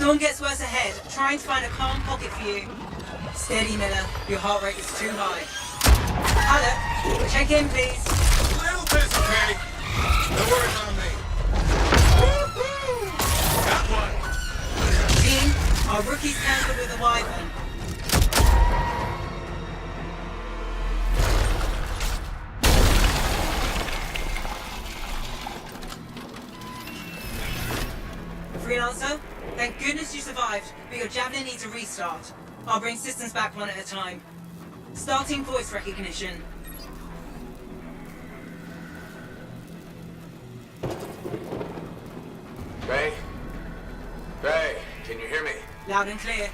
Storm gets worse ahead, trying to find a calm pocket for you. Steady, Miller. Your heart rate is too high. Alec, check in, please. A little busy, Kay. No worries on me. Got one. Team, our rookie's tangled with a wyvern. Freelancer, thank goodness you survived, but your javelin needs a restart. I'll bring systems back one at a time. Starting voice recognition. Ray? Ray, can you hear me? Loud and clear.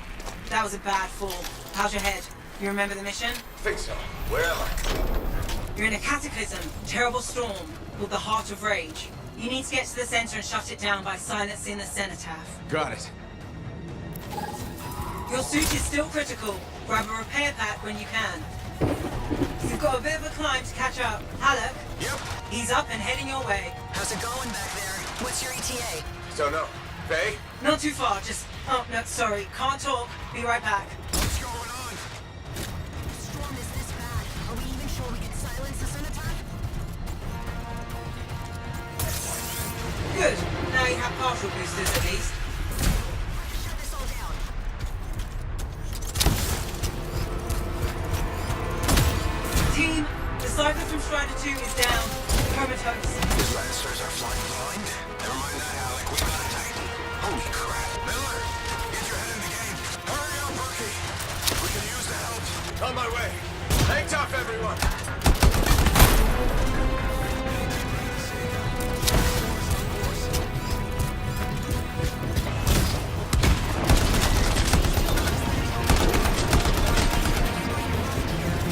That was a bad fall. How's your head? You remember the mission? Think so. Where am I? You're in a cataclysm, terrible storm, called the Heart of Rage. You need to get to the center and shut it down by silencing the cenotaph. Got it. Your suit is still critical. Grab a repair pack when you can. You've got a bit of a climb to catch up. Alec? Yep. He's up and heading your way. How's it going back there? What's your ETA? Don't know. Ray? Not too far, just... Oh, no, sorry. Can't talk. Be right back. What's going on? The storm is this bad. Are we even sure we can silence the cenotaph? Good. Now you have partial boosters at least. Shut this all down. Team, the Cypher from Strider 2 is down. Comatose. His lancers are flying blind. Never mind that, Alec. We got a Titan. Holy crap. Miller, get your head in the game. Hurry up, rookie. We can use the help. On my way. Hang tough, everyone.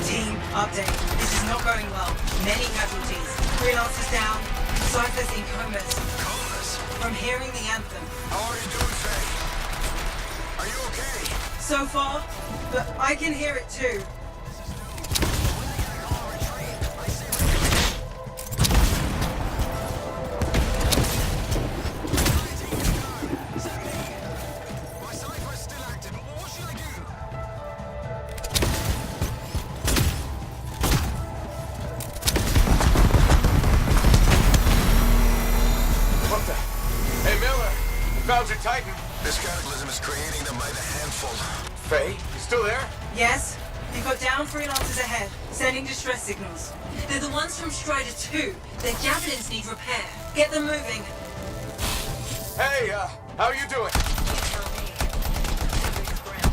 Team, update. This is not going well. Many casualties. Freelancers down. Cypher's in comas. Comas? From hearing the anthem. How are you doing, Faye? Are you okay? So far, but I can hear it too. My Cypher's still active. What should I do? What the? Hey, Miller. Found your Titan. This cataclysm is creating them by the handful. Faye, you still there? Yes? You've got down freelancers ahead, sending distress signals. They're the ones from Strider 2. Their javelins need repair. Get them moving. Hey, how are you doing? You tell me. Everything's grim.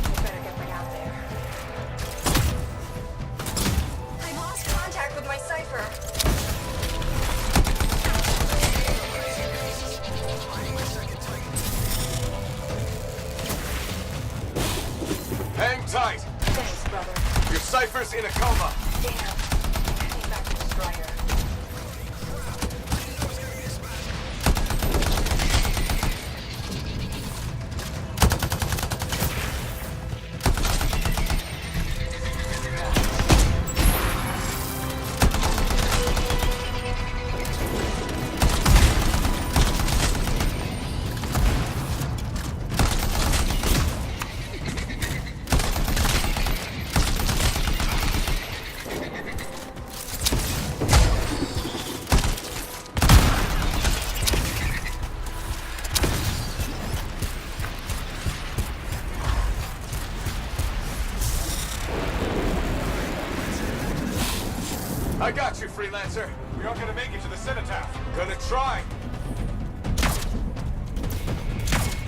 I better get back out there. I lost contact with my Cypher. Hang tight. Thanks, brother. Your Cypher's in a coma. Damn. Heading back to the Strider. I got you, freelancer. We aren't gonna make it to the cenotaph. Gonna try.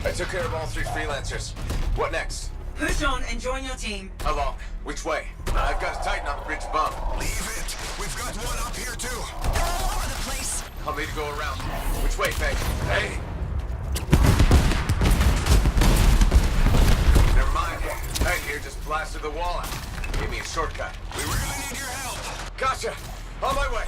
I took care of all 3 freelancers. What next? Push on and join your team. How long? Which way? I've got a Titan on the bridge above. Leave it. We've got one up here, too. They're all over the place. I'll need to go around. Which way, Faye? Hey! Never mind. Titan here just blasted the wall out. Gave me a shortcut. We really need your help. Gotcha. On my way.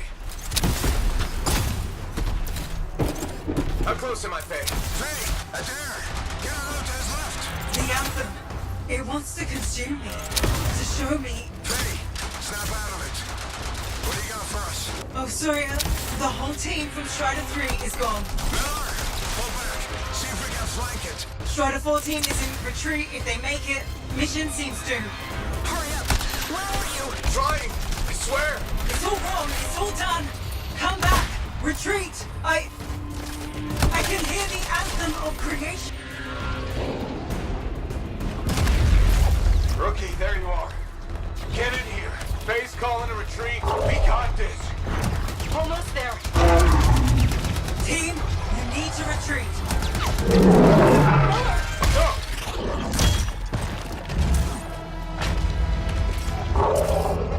How close am I, Faye? Faye, a dare. Get out of there's left. The anthem. It wants to consume me. To show me. Faye, snap out of it. What do you got for us? Oh, sorry. The whole team from Strider 3 is gone. Miller, pull back. See if we can flank it. Strider 14 is in retreat. If they make it, mission seems doomed. Hurry up! Where are you? Trying! I swear! It's all wrong. It's all done. Come back. Retreat. I can hear the anthem of creation. Rookie, there you are. Get in here. Base calling a retreat. We got this. Almost there. Team, you need to retreat. Go!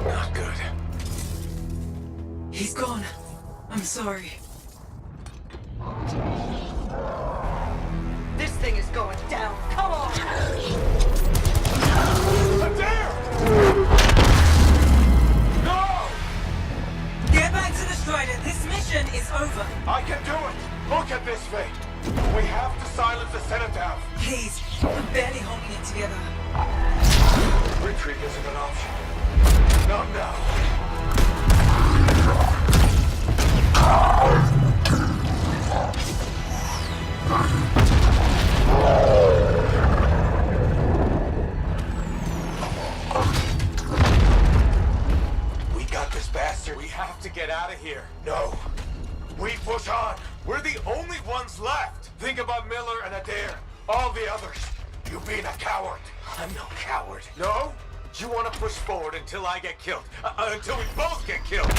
Not good. He's gone. I'm sorry. This thing is going down. Come on! Adair! No! Get back to the Strider. This mission is over. I can do it! Look at this thing! We have to silence the Cenotaph! Please, I'm barely holding it together. Retreat isn't an option. Not now. We got this bastard. We have to get out of here. No. We push on. We're the only ones left. Think about Miller and Adair. All the others. You being a coward. I'm no coward. No? You want to push forward until I get killed. Until we both get killed.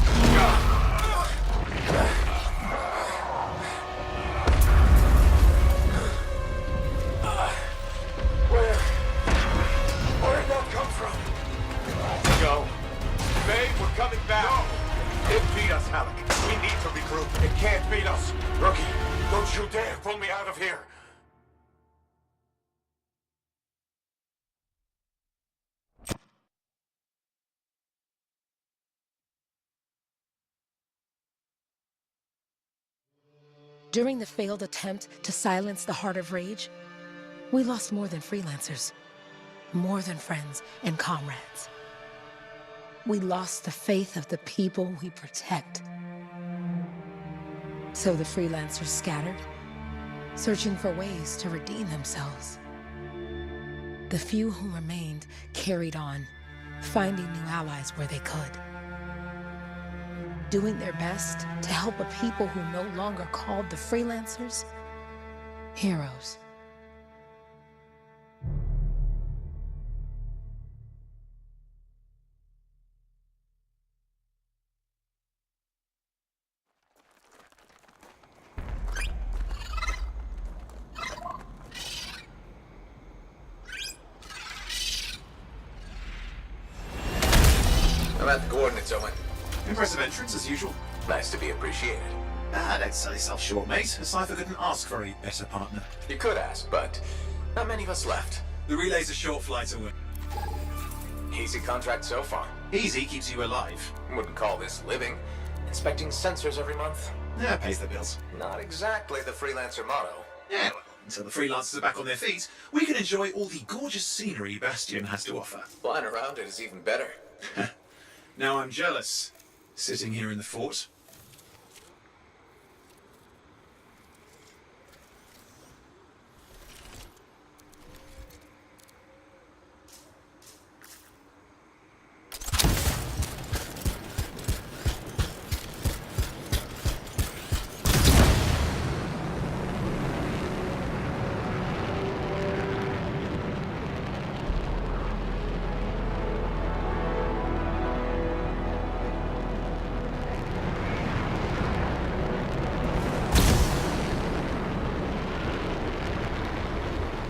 Where'd that come from? Go. Babe, we're coming back. No. It beat us, Halleck. We need to regroup. It can't beat us. Rookie, don't you dare pull me out of here. During the failed attempt to silence the Heart of Rage, we lost more than freelancers, more than friends and comrades. We lost the faith of the people we protect. So the freelancers scattered, searching for ways to redeem themselves. The few who remained carried on, finding new allies where they could. Doing their best to help a people who no longer called the freelancers heroes. I'm at the coordinates, Owen. Impressive entrance, as usual. Nice to be appreciated. Don't sell yourself short, mate. A cipher couldn't ask for a better partner. You could ask, but not many of us left. The relay's a short flight away. Easy contract so far. Easy keeps you alive. Wouldn't call this living. Inspecting sensors every month. Yeah, pays the bills. Not exactly the freelancer motto. Yeah, well, until the freelancers are back on their feet, we can enjoy all the gorgeous scenery Bastion has to offer. Flying around it is even better. Now I'm jealous, sitting here in the fort.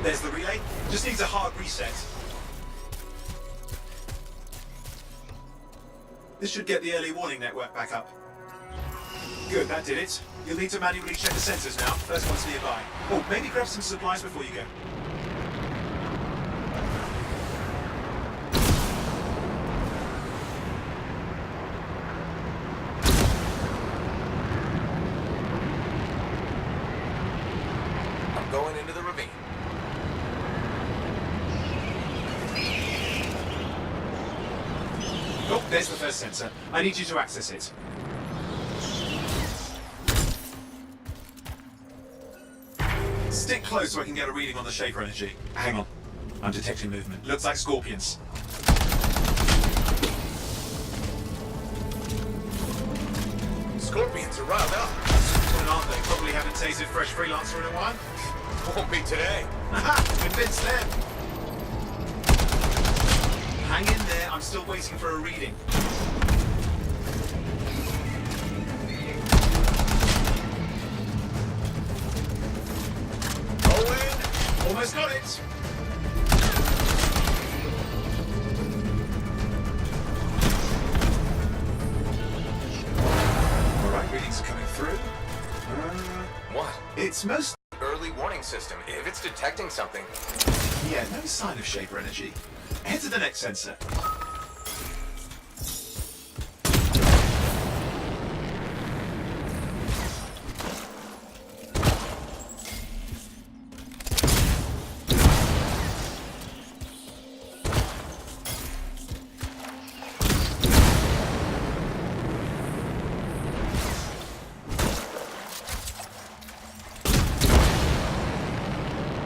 There's the relay. Just needs a hard reset. This should get the early warning network back up. Good, that did it. You'll need to manually check the sensors now. First one's nearby. Oh, maybe grab some supplies before you go. I'm going into the ravine. Oh, there's the first sensor. I need you to access it. Stick close so I can get a reading on the Shaper energy. Hang on. I'm detecting movement. Looks like scorpions. Scorpions are riled up. Well, aren't they? Probably haven't tasted fresh freelancer in a while. Won't be today. Haha! Convinced them. Hang in there. I'm still waiting for a reading. Owen! Almost got it. Readings are coming through. What? It's most... Early warning system. If it's detecting something. Yeah, no sign of Shaper energy. Head to the next sensor.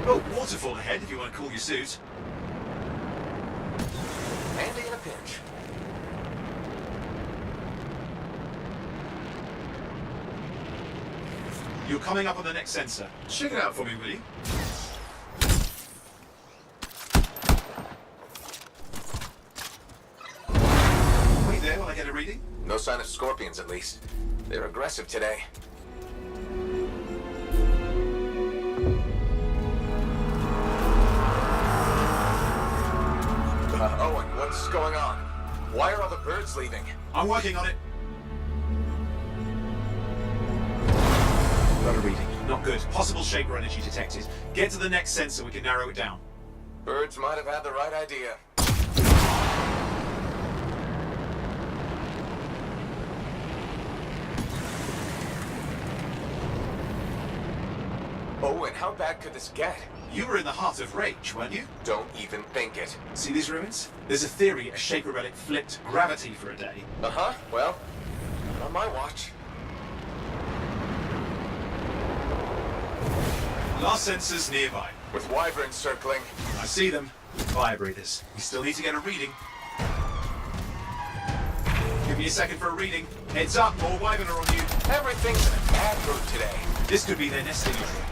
Oh, waterfall ahead if you want to cool your suit. Handy in a pinch. You're coming up on the next sensor. Check it out for me, will you? Wait there while I get a reading. No sign of scorpions, at least. They're aggressive today. Owen, what's going on? Why are all the birds leaving? I'm working on it. Got a reading. Not good. Possible Shaper energy detected. Get to the next sensor, we can narrow it down. Birds might have had the right idea. Owen, how bad could this get? You were in the heart of Rage, weren't you? Don't even think it. See these ruins? There's a theory a Shaper relic flipped gravity for a day. Uh-huh, well, on my watch. Last sensor's nearby. With wyverns circling. I see them. Fire breathers. We still need to get a reading. Give me a second for a reading. Heads up, more wyvern are on you. Everything's in a bad mood today. This could be their nesting area.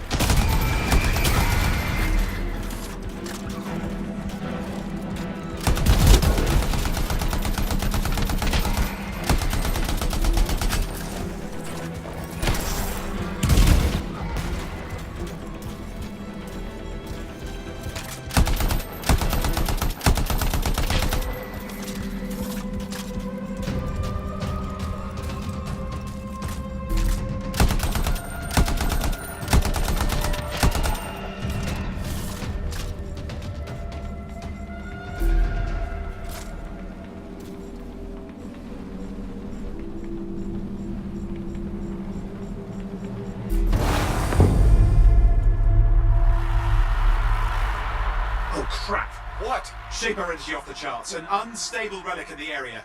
Crap! What? Shaper energy off the charts. An unstable relic in the area.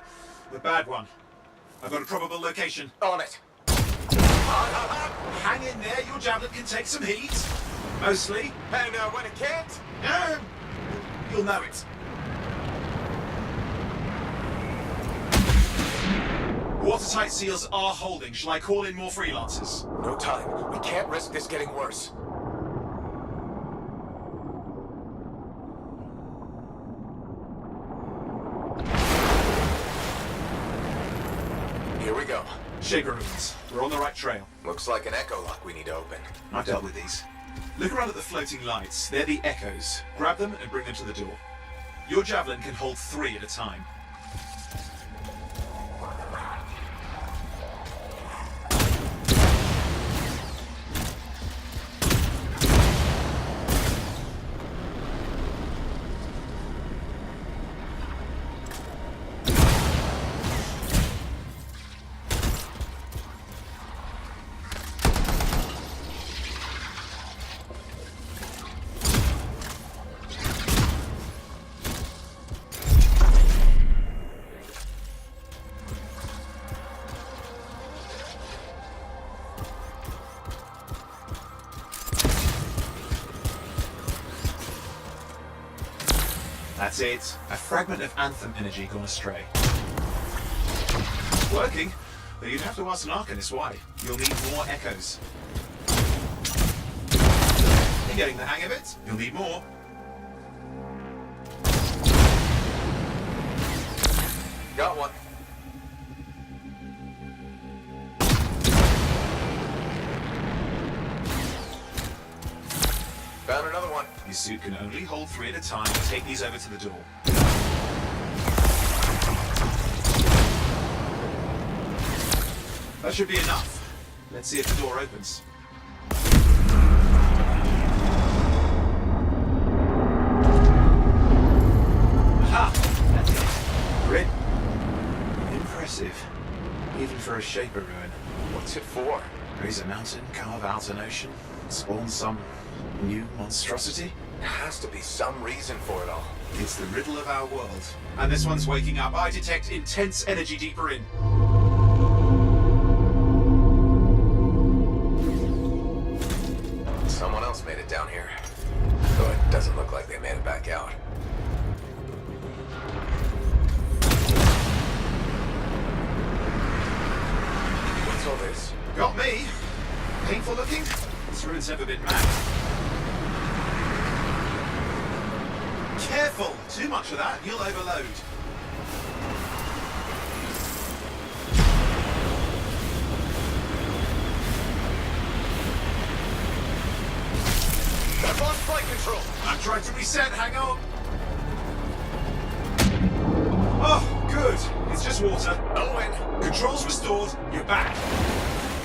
The bad one. I've got a probable location. On it. Hang in there, your javelin can take some heat. Mostly. And when it can't? You'll know it. Watertight seals are holding. Shall I call in more freelancers? No time. We can't risk this getting worse. Here we go. Shaper ruins. We're on the right trail. Looks like an echo lock we need to open. I've dealt with these. Look around at the floating lights. They're the echoes. Grab them and bring them to the door. Your javelin can hold 3 at a time. That's it. A fragment of Anthem energy gone astray. Working, but you'd have to ask an Arcanist why. You'll need more echoes. You're getting the hang of it. You'll need more. Got one. Found another one. Your suit can only hold 3 at a time. Take these over to the door. That should be enough. Let's see if the door opens. Aha! That's it. Grit. Impressive. Even for a Shaper ruin. What's it for? Raise a mountain, carve out an ocean, spawn some new monstrosity? There has to be some reason for it all. It's the riddle of our world. And this one's waking up. I detect intense energy deeper in. Someone else made it down here. Though it doesn't look like they made it back out. What's all this? Got me. Painful looking? This ruin's never been mapped. Careful! Too much of that, you'll overload. I've lost flight control! I'm trying to reset, hang on. Oh, good. It's just water. Owen! Controls restored, you're back.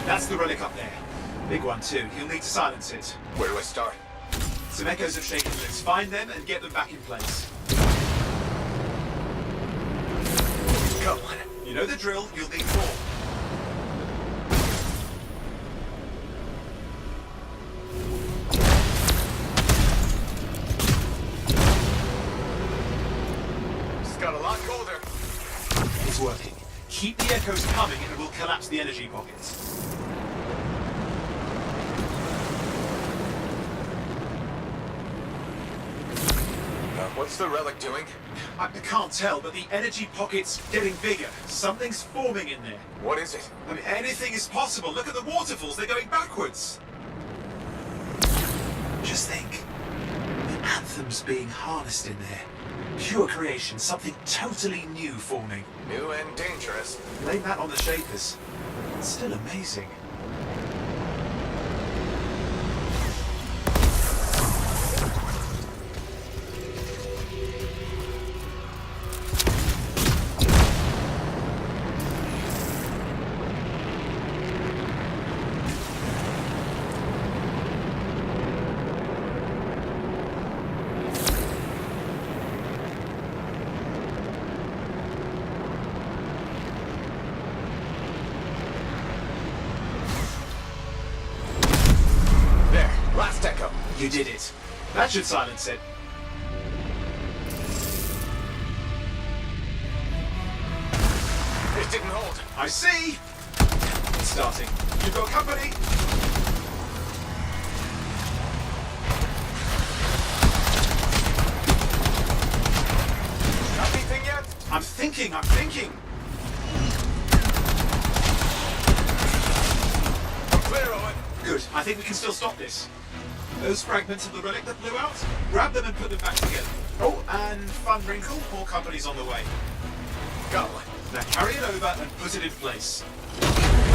That's the relic up there. Big one too, you'll need to silence it. Where do I start? Some echoes of shaken loose. Find them and get them back in place. Come on. You know the drill, you'll need more. It's got a lot colder. It's working. Keep the echoes coming and it will collapse the energy pockets. What's the relic doing? I can't tell, but the energy pocket's getting bigger. Something's forming in there. What is it? I mean, anything is possible. Look at the waterfalls, they're going backwards. Just think. The Anthem's being harnessed in there. Pure creation, something totally new forming. New and dangerous. Blame that on the Shapers. It's still amazing. Last echo. You did it. That should silence it. It didn't hold. I see! It's starting. You've got company! Got anything yet? I'm thinking! I'm clear, Owen. Good. I think we can still stop this. Those fragments of the relic that blew out, grab them and put them back together. Oh, and fun wrinkle, more company's on the way. Got one. Now carry it over and put it in place.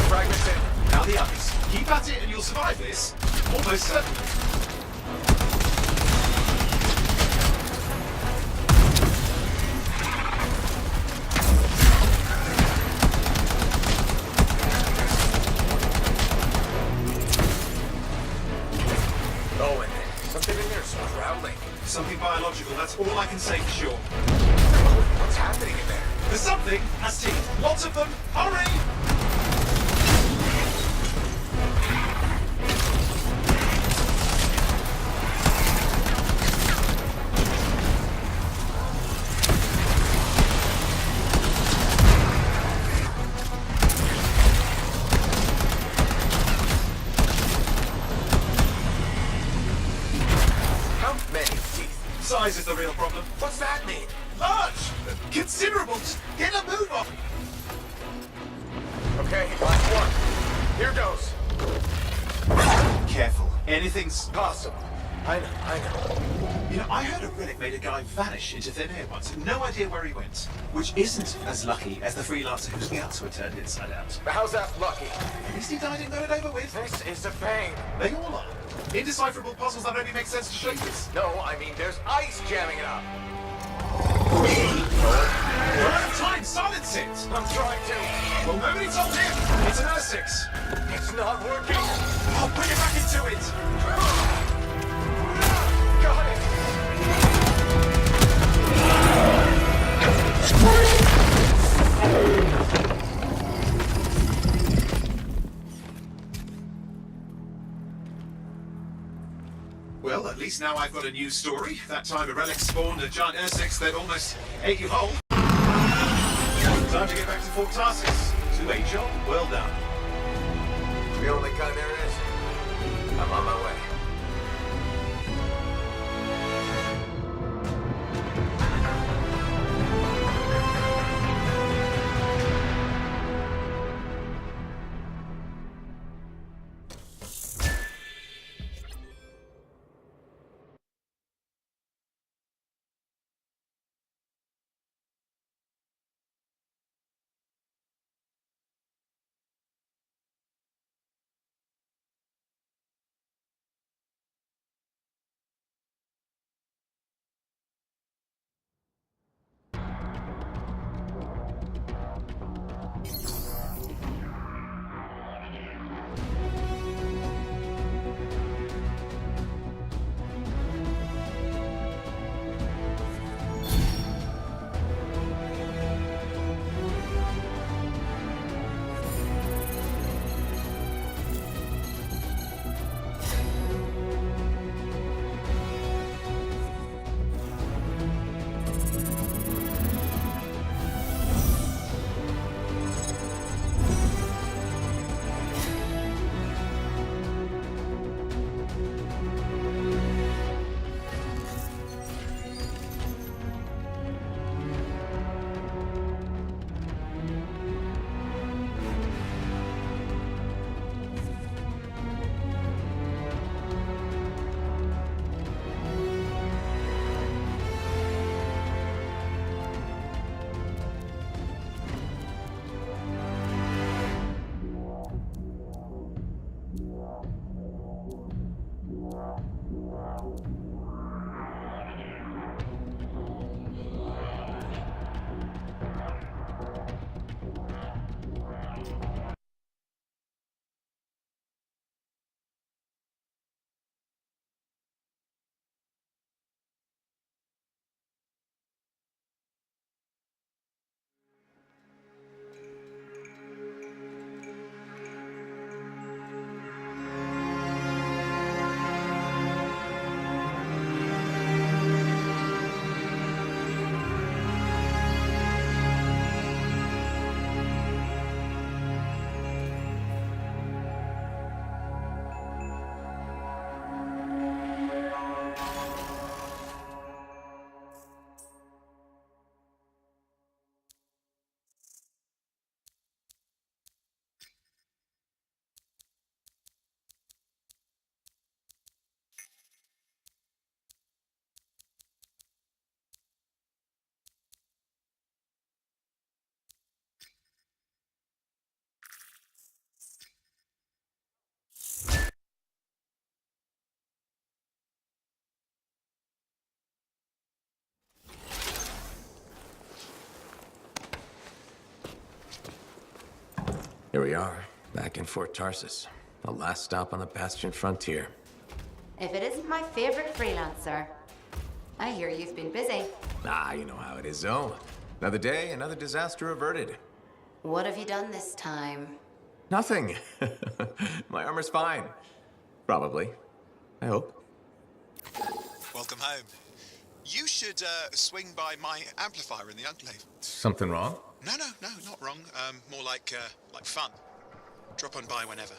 Fragments in. Now the others. Keep at it and you'll survive this. Almost certainly. Owen, something in there's growling. Something biological, that's all I can say for sure. What's happening in there? There's something has teeth. Lots of them. Hurry! How many teeth? Size is the real problem. What's that mean? Large! Considerable! Get a move on! Okay, last one. Here goes. Careful. Anything's... Possible. I know. You know, I heard a relic made a guy vanish into thin air once. No idea where he went. Which isn't as lucky as the freelancer whose guts were turned inside out. But how's that lucky? At least he died and got it over with. This is a pain. They all are. Indecipherable puzzles that only make sense to shapers. No, I mean there's ice jamming it up. We're out of time! Silence it! I'm trying to. Well, nobody told him! It's an R6! It's not working. I'll bring it back into it! Got it. Well, at least now I've got a new story. That time a relic spawned a giant R6 that almost ate you whole. Time to get back to Fort Tarsus. To a job well done. The only kind there is. I'm on my way. Here we are, back in Fort Tarsus. The last stop on the Bastion frontier. If it isn't my favorite freelancer. I hear you've been busy. Ah, you know how it is, Zoe. Another day, another disaster averted. What have you done this time? Nothing. My armor's fine. Probably. I hope. Welcome home. You should swing by my amplifier in the Enclave. Something wrong? No, not wrong. More like fun. Drop on by whenever.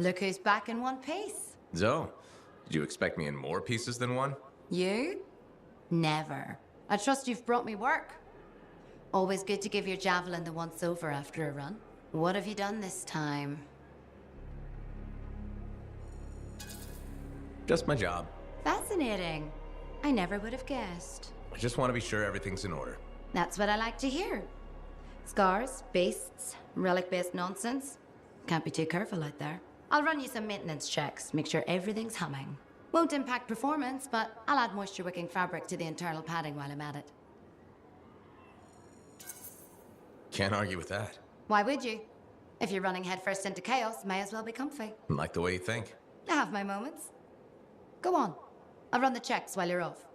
Look who's back in one piece. Zoe, did you expect me in more pieces than one? You? Never. I trust you've brought me work. Always good to give your javelin the once-over after a run. What have you done this time? Just my job. Fascinating. I never would have guessed. I just want to be sure everything's in order. That's what I like to hear. Scars, beasts, relic-based nonsense. Can't be too careful out there. I'll run you some maintenance checks, make sure everything's humming. Won't impact performance, but I'll add moisture-wicking fabric to the internal padding while I'm at it. Can't argue with that. Why would you? If you're running headfirst into chaos, may as well be comfy. Like the way you think. I have my moments. Go on. I'll run the checks while you're off.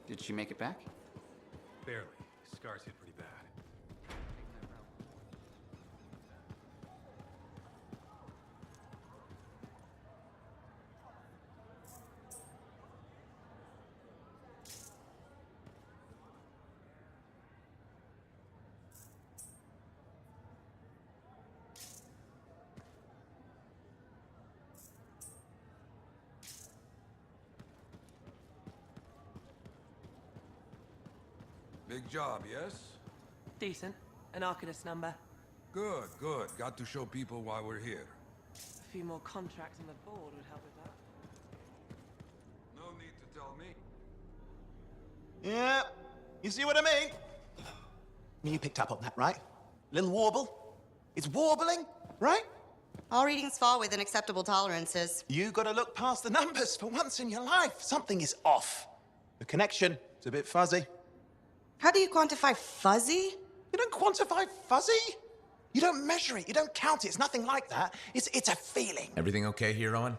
Did she make it back? Barely. Scars hit pretty bad. Big job, yes? Decent. An Arcanist number. Good, good. Got to show people why we're here. A few more contracts on the board would help with that. No need to tell me. Yeah, you see what I mean? You picked up on that, right? Little warble? It's warbling, right? All readings fall within acceptable tolerances. You gotta look past the numbers for once in your life. Something is off. The connection is a bit fuzzy. How do you quantify fuzzy? You don't quantify fuzzy. You don't measure it. You don't count it. It's nothing like that. It's a feeling. Everything okay here, Owen?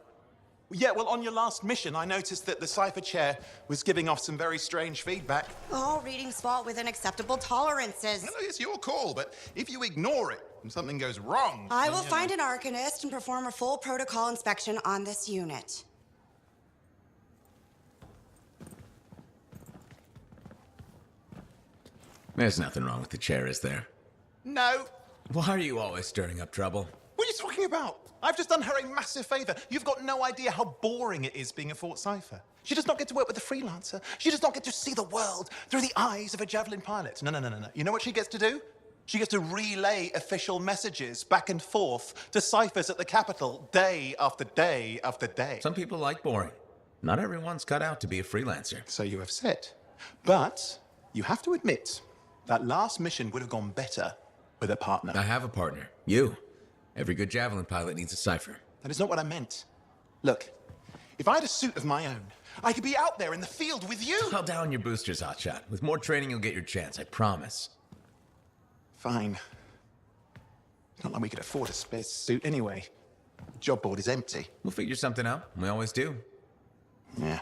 Yeah, well, on your last mission, I noticed that the cipher chair was giving off some very strange feedback. All readings fall within acceptable tolerances. Well, it's your call, but if you ignore it and something goes wrong... I will find an Arcanist and perform a full protocol inspection on this unit. There's nothing wrong with the chair, is there? No. Why are you always stirring up trouble? What are you talking about? I've just done her a massive favor. You've got no idea how boring it is being a Fort Cipher. She does not get to work with a freelancer. She does not get to see the world through the eyes of a javelin pilot. No. You know what she gets to do? She gets to relay official messages back and forth to ciphers at the capital day after day after day. Some people like boring. Not everyone's cut out to be a freelancer. So you have said. But you have to admit, that last mission would have gone better with a partner. I have a partner. You. Every good javelin pilot needs a cipher. That is not what I meant. Look, if I had a suit of my own, I could be out there in the field with you. I'll down your boosters, hotshot. With more training, you'll get your chance, I promise. Fine. It's not like we could afford a spare suit anyway. The job board is empty. We'll figure something out. We always do. Yeah.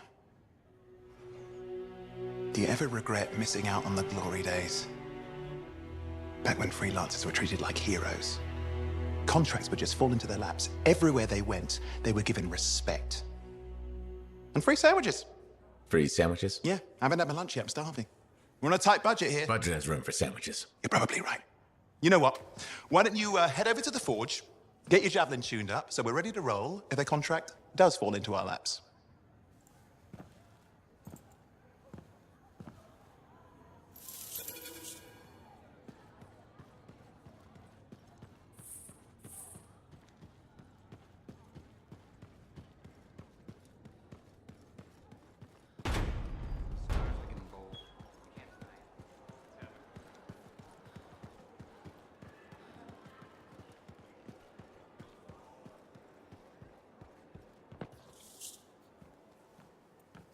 Do you ever regret missing out on the glory days? Back when freelancers were treated like heroes. Contracts would just fall into their laps. Everywhere they went, they were given respect. And free sandwiches. Free sandwiches? Yeah, I haven't had my lunch yet. I'm starving. We're on a tight budget here. Budget has room for sandwiches. You're probably right. You know what? Why don't you head over to the forge, get your javelin tuned up, so we're ready to roll if a contract does fall into our laps.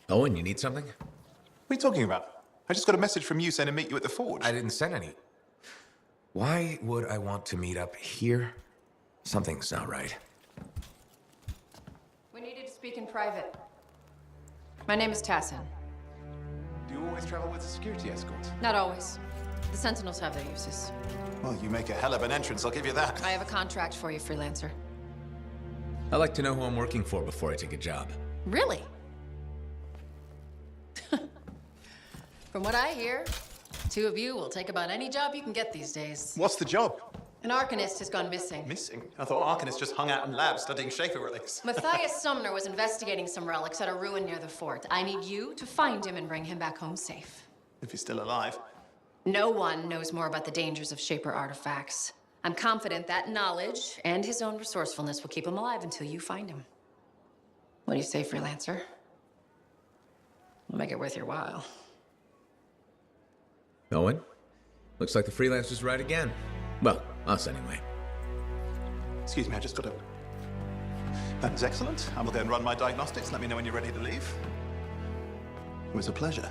Owen, you need something? What are you talking about? I just got a message from you saying to meet you at the forge. I didn't send any. Why would I want to meet up here? Something's not right. We needed to speak in private. My name is Tassin. Do you always travel with a security escort? Not always. The Sentinels have their uses. Well, you make a hell of an entrance, I'll give you that. I have a contract for you, freelancer. I like to know who I'm working for before I take a job. Really? From what I hear, two of you will take about any job you can get these days. What's the job? An Arcanist has gone missing. Missing? I thought Arcanists just hung out in labs studying Schaefer relics. Matthias Sumner was investigating some relics at a ruin near the fort. I need you to find him and bring him back home safe. If he's still alive. No one knows more about the dangers of Shaper artifacts. I'm confident that knowledge and his own resourcefulness will keep him alive until you find him. What do you say, freelancer? We'll make it worth your while. Owen? Looks like the freelancer's right again. Well, us anyway. Excuse me, I just got to... That is excellent. I will go and run my diagnostics. Let me know when you're ready to leave. It was a pleasure.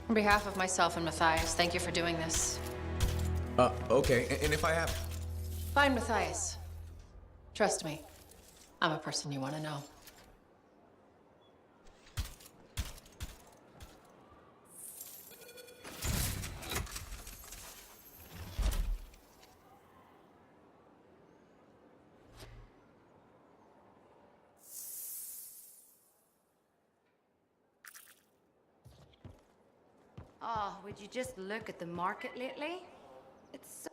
On behalf of myself and Matthias, thank you for doing this. Okay, and if I have... Find Matthias. Trust me, I'm a person you want to know. Oh, would you just look at the market lately? It's so...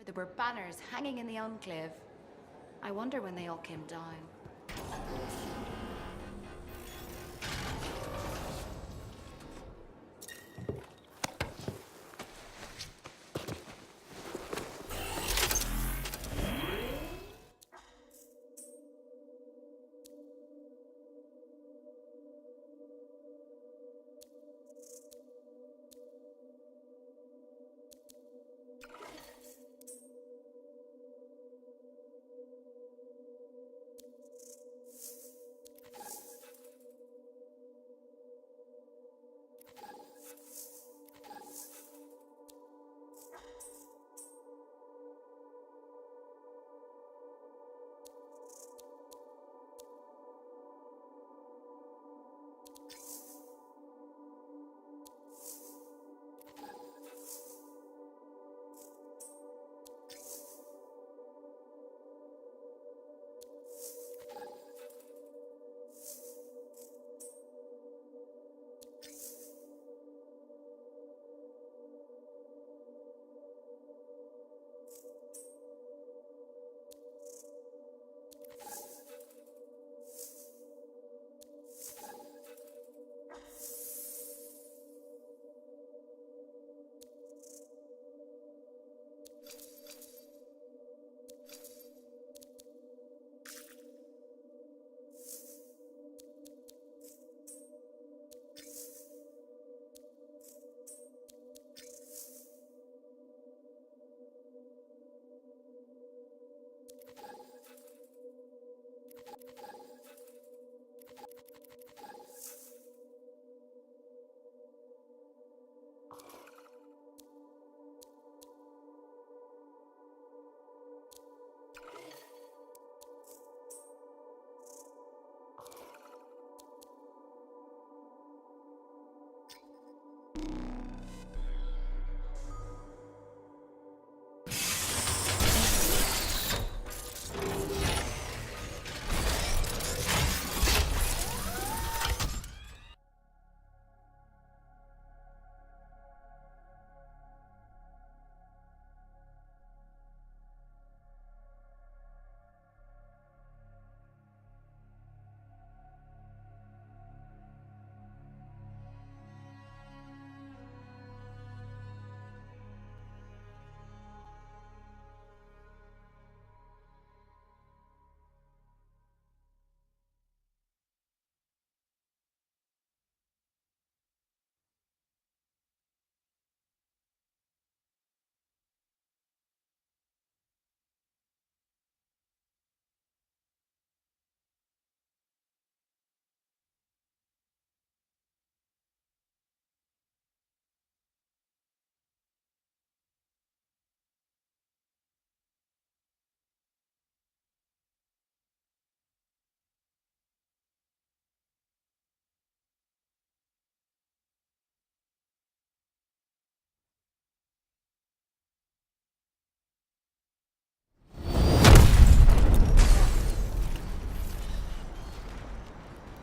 There were banners hanging in the enclave. I wonder when they all came down.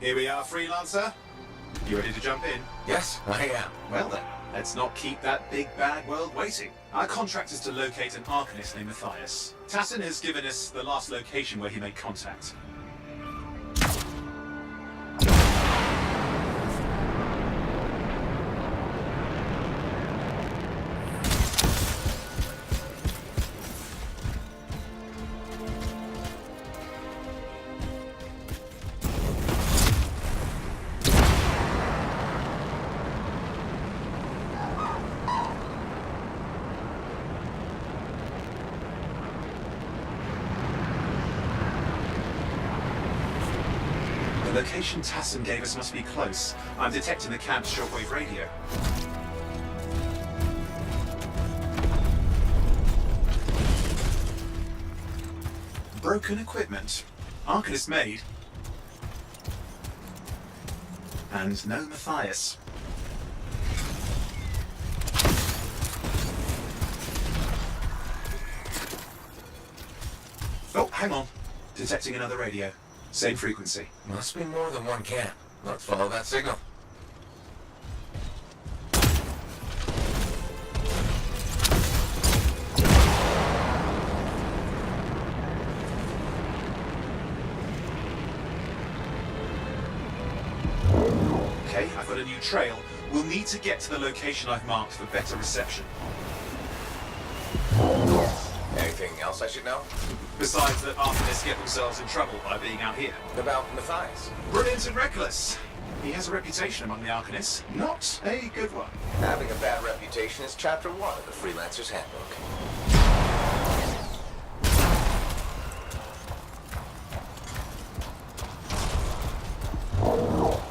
Here we are, Freelancer. You ready to jump in? Yes, I am. Well then, let's not keep that big bad world waiting. Our contract is to locate an Arcanist named Matthias. Tassin has given us the last location where he made contact. The location Tassin gave us must be close. I'm detecting the camp's shortwave radio. Broken equipment. Arcanist made. And no Matthias. Oh, hang on. Detecting another radio. Same frequency. Must be more than one camp. Let's follow that signal. trail, we'll need to get to the location I've marked for better reception. Anything else I should know? Besides that Artemis get themselves in trouble by being out here. About Matthias? Brilliant and reckless. He has a reputation among the Arcanists. Not a good one. Having a bad reputation is chapter 1 of the Freelancer's Handbook.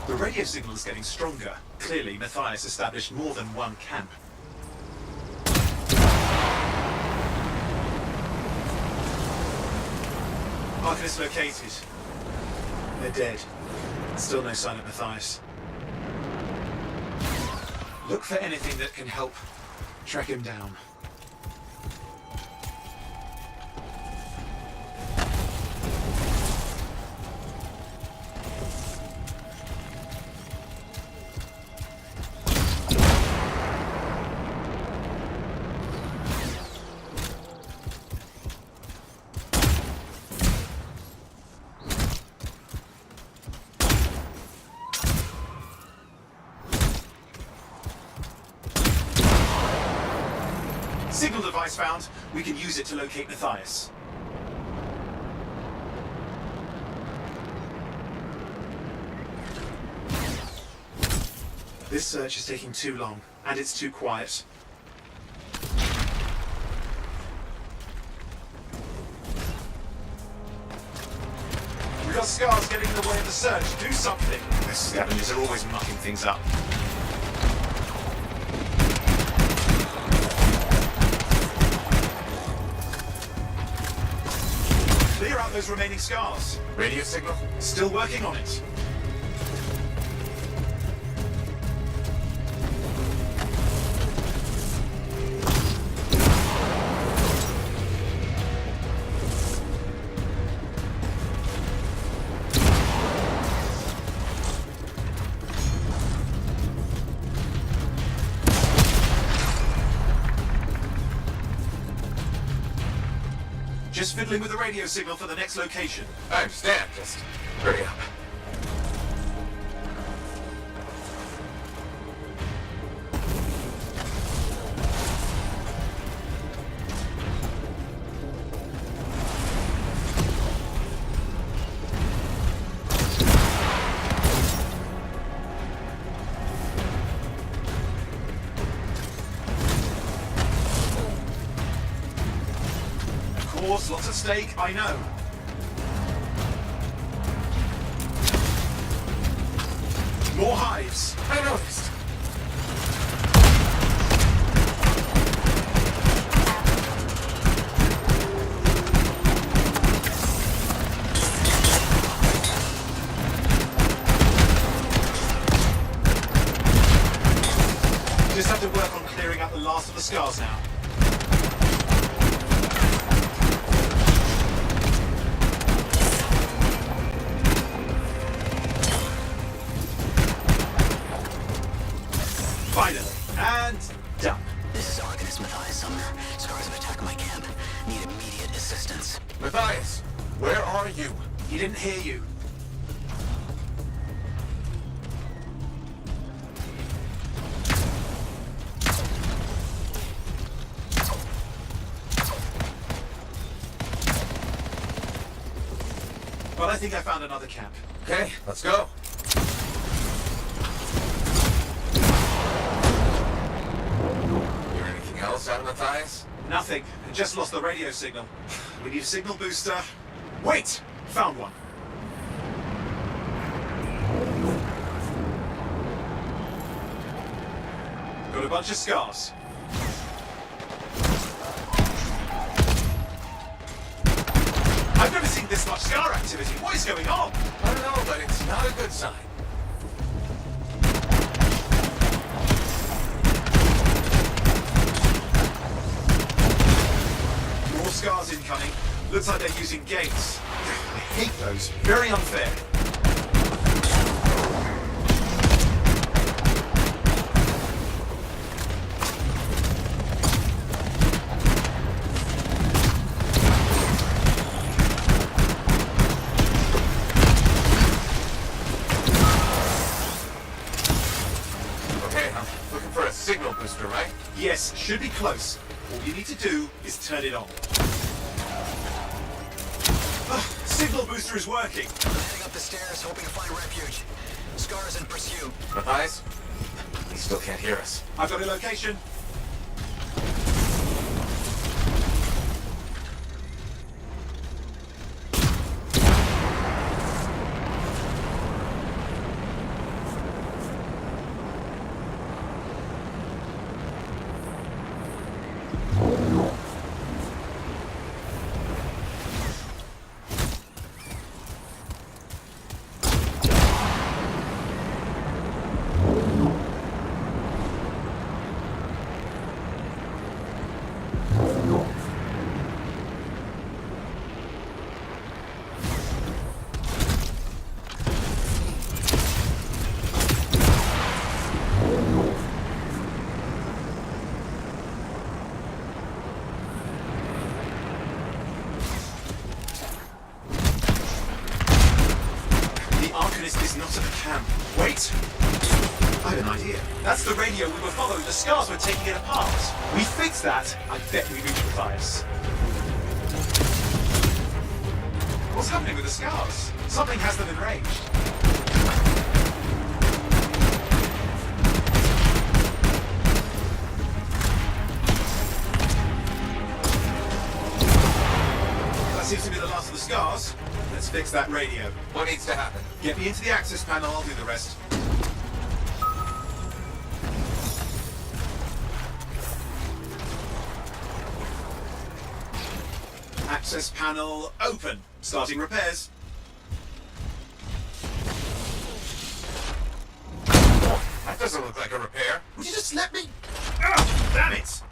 The radio signal is getting stronger. Clearly, Matthias established more than one camp. Arcanist located. They're dead. Still no sign of Matthias. Look for anything that can help track him down. Signal device found. We can use it to locate Matthias. This search is taking too long, and it's too quiet. We've got scars getting in the way of the search. Do something. The scavengers are always mucking things up. Clear out those remaining scars. Radio signal? Still working on it. Just fiddling with the radio signal for the next location. I understand. Just hurry up. Lots at stake, I know. More hives. I noticed. Just have to work on clearing out the last of the scars now. Finally. And done. This is Arcanist Matthias Sumner. Scars have attacked my camp. Need immediate assistance. Matthias, where are you? He didn't hear you. But I think I found another camp. Okay, let's go. Hear anything else out of Matthias? Nothing. I just lost the radio signal. We need a signal booster. Wait! Found one. Got a bunch of scars. I've never seen this much scar activity. What is going on? I don't know, but it's not a good sign. More scars incoming. Looks like they're using gates. I hate those. Very unfair. Access should be close. All you need to do is turn it on. Signal booster is working. I'm heading up the stairs, hoping to find refuge. Scars in pursuit. Matthias? He still can't hear us. I've got a location. Is not at the camp. Wait! I have an idea. That's the radio we were following. The scars were taking it apart. We fixed that. I bet we reached Matthias. What's happening with the scars? Something has them enraged. That seems to be the last of the scars. Let's fix that radio. What needs to happen? Get me into the access panel, I'll do the rest. Access panel open. Starting repairs. That doesn't look like a repair. Would you just let me? Ah, damn it!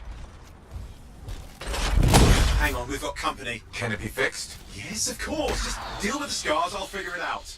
Hang on, we've got company. Can it be fixed? Yes, of course. Just deal with the scars, I'll figure it out.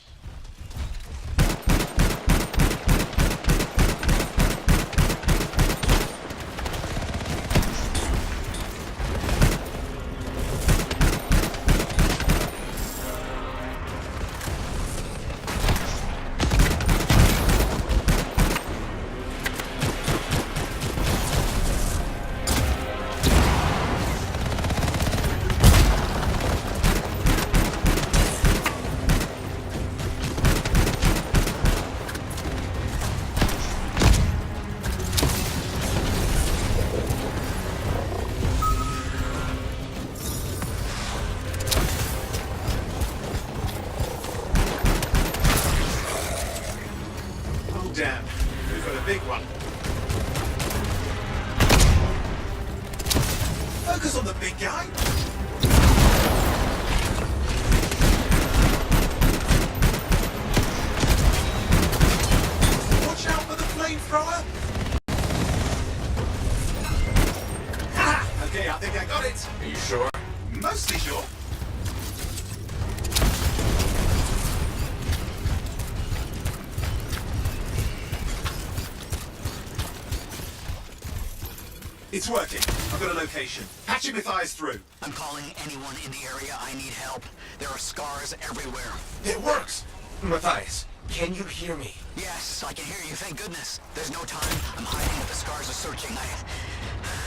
Damn, we've got a big one. Focus on the big guy. Watch out for the flamethrower. Ha! Okay, I think I got it. Are you sure? Mostly sure. It's working. I've got a location. Patching Matthias through. I'm calling anyone in the area. I need help. There are scars everywhere. It works! Matthias, can you hear me? Yes, I can hear you, thank goodness. There's no time. I'm hiding, but the scars are searching.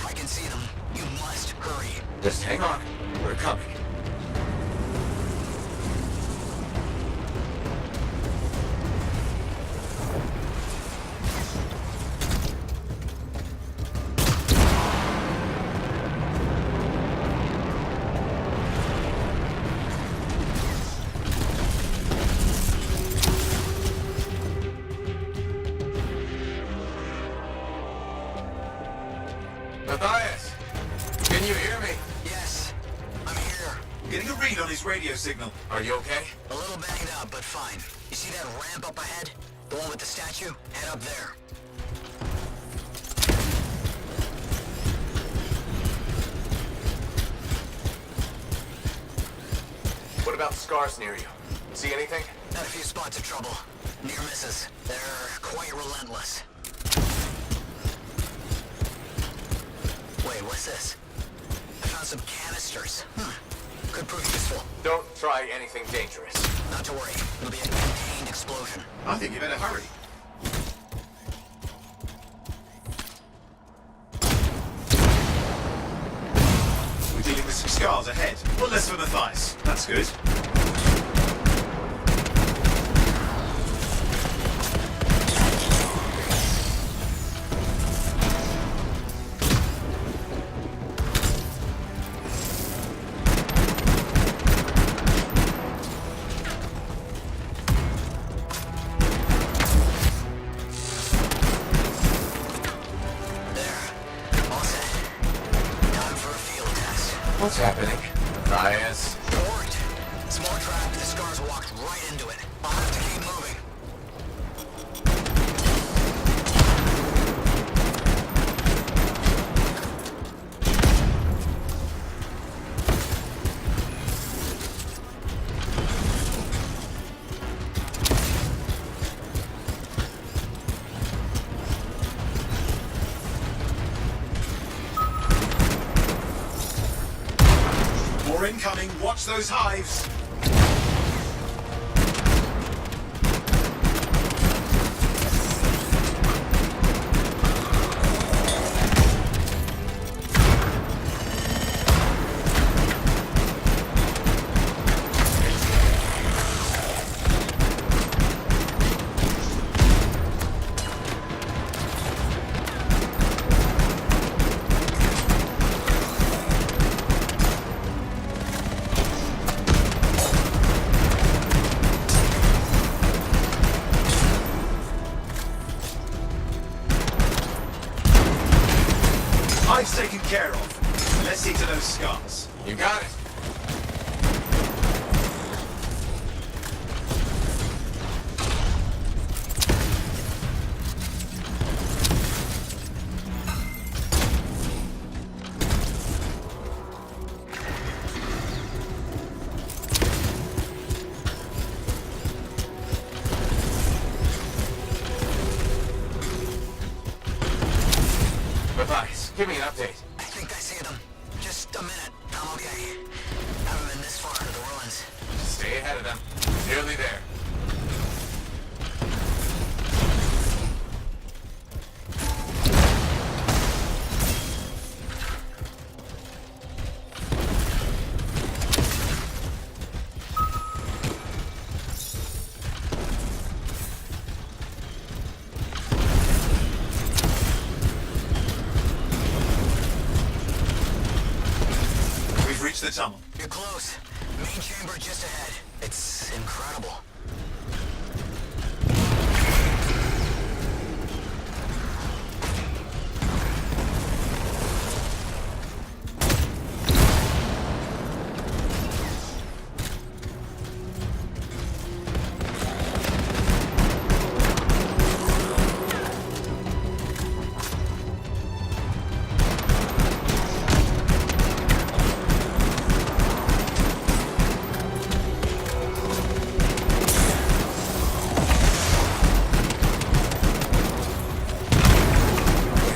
I can see them. You must hurry. Just hang on. We're coming. Matthias, can you hear me? Yes, I'm here. Getting a read on his radio signal. Are you okay? A little banged up, but fine. You see that ramp up ahead? The one with the statue? Head up there. What about the scars near you? See anything? Had a few spots of trouble. Near misses. They're quite relentless. Wait, what's this? I found some canisters. Could prove useful. Don't try anything dangerous. Not to worry. It'll be a contained explosion. I think you better hurry. scars ahead. One less for Matthias. That's good. What's happening? Matthias? Worried. Small trap. The scars walked right into it. I'll have to keep moving. More incoming. Watch those hives. Hive's taken care of. Let's see to those scars. You got it. Matthias, give me an update. I think I see them. Just a minute. I'm okay. Haven't been this far into the ruins. Stay ahead of them. Nearly there. We've reached the tunnel. You're close. Main chamber just ahead. It's incredible.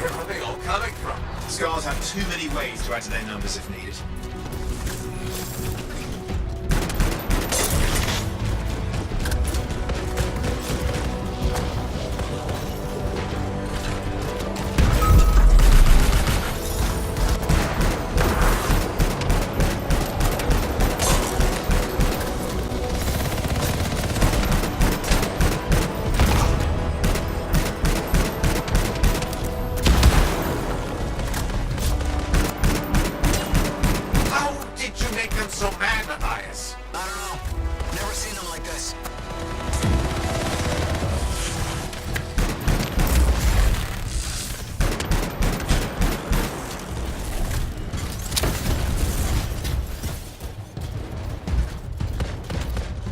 Where are they all coming from? Scars have too many ways to add to their numbers if needed. How did you make them so mad, Matthias? I don't know. Never seen them like this.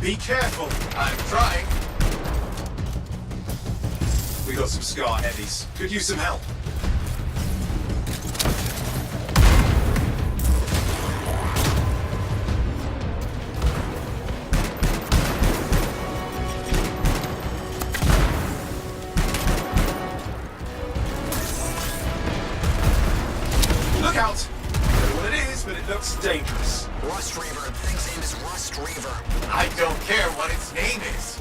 Be careful. I'm trying. We got some scar heavies. Could use some help. Look out! I don't know what it is, but it looks dangerous. Rust Reaver. The thing's name is Rust Reaver. I don't care what its name is.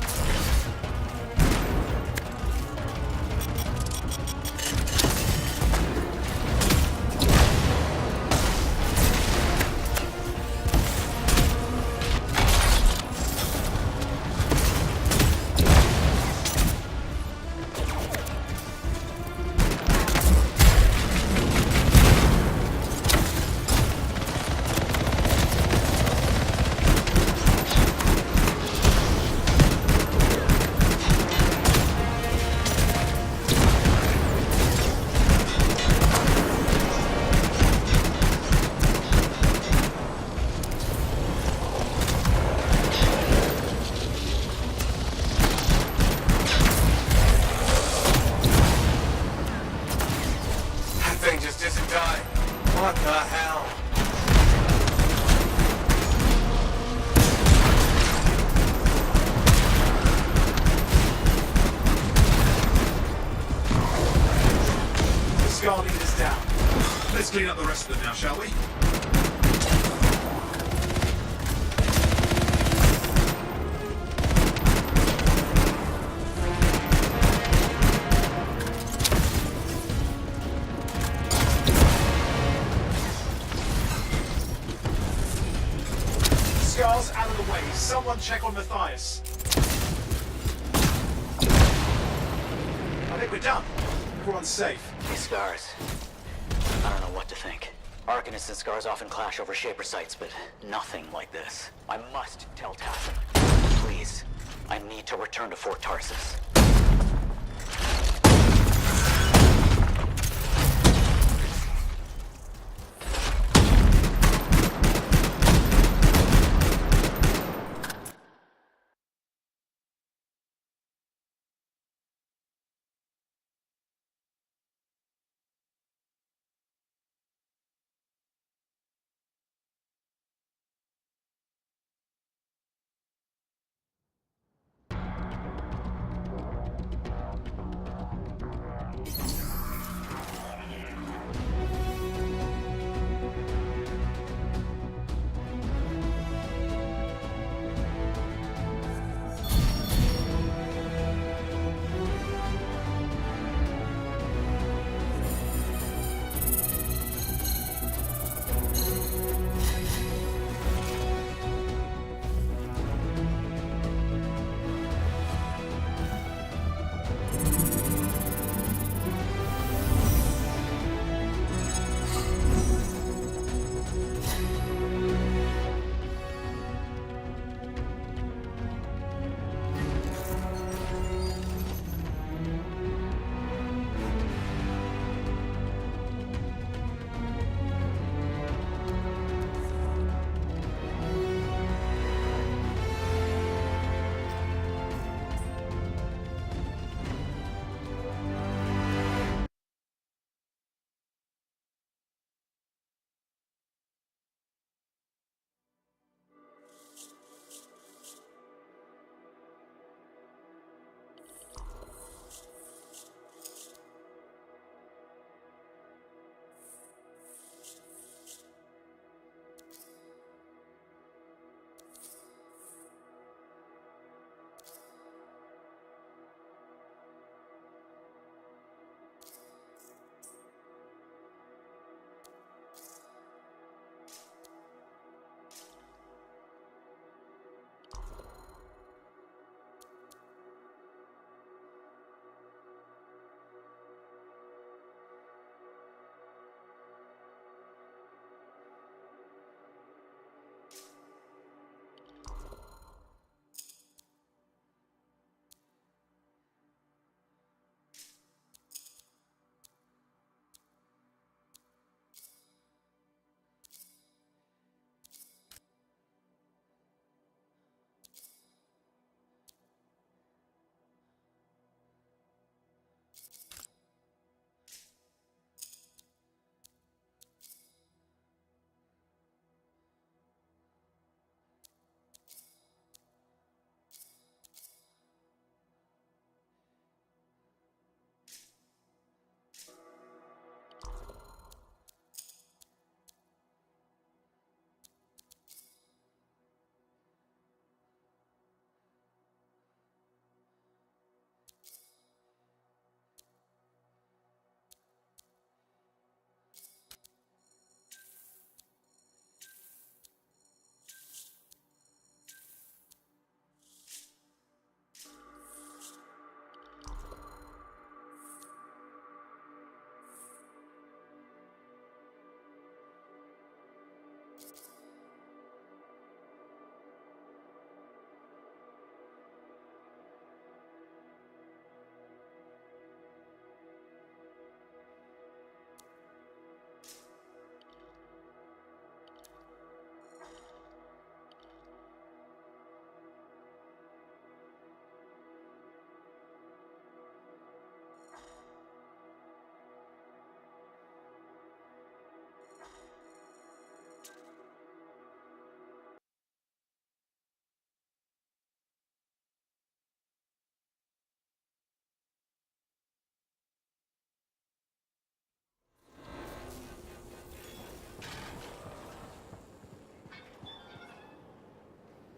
Let's clean up the rest of them now, shall we? Scars out of the way. Someone check on Matthias. I think we're done. Everyone's safe. These scars. I don't know what to think. Arcanists and scars often clash over Shaper sites, but nothing like this. I must tell Tassel. Please. I need to return to Fort Tarsus.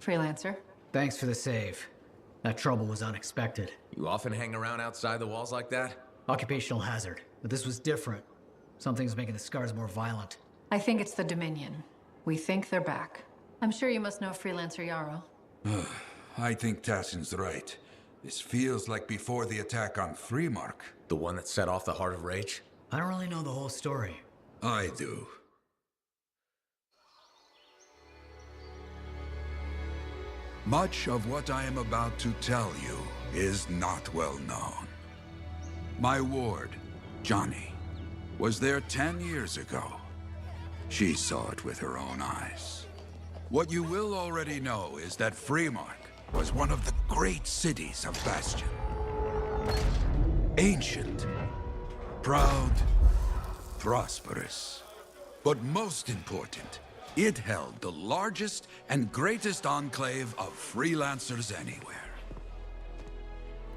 Freelancer. Thanks for the save. That trouble was unexpected. You often hang around outside the walls like that? Occupational hazard, but this was different. Something's making the scars more violent. I think it's the Dominion. We think they're back. I'm sure you must know Freelancer Yarrow. I think Tassin's right. This feels like before the attack on Freemark. The one that set off the Heart of Rage? I don't really know the whole story. I do. Much of what I am about to tell you is not well known. My ward, Johnny, was there 10 years ago. She saw it with her own eyes. What you will already know is that Freemark was one of the great cities of Bastion. Ancient, proud, prosperous. But most important, it held the largest and greatest enclave of freelancers anywhere.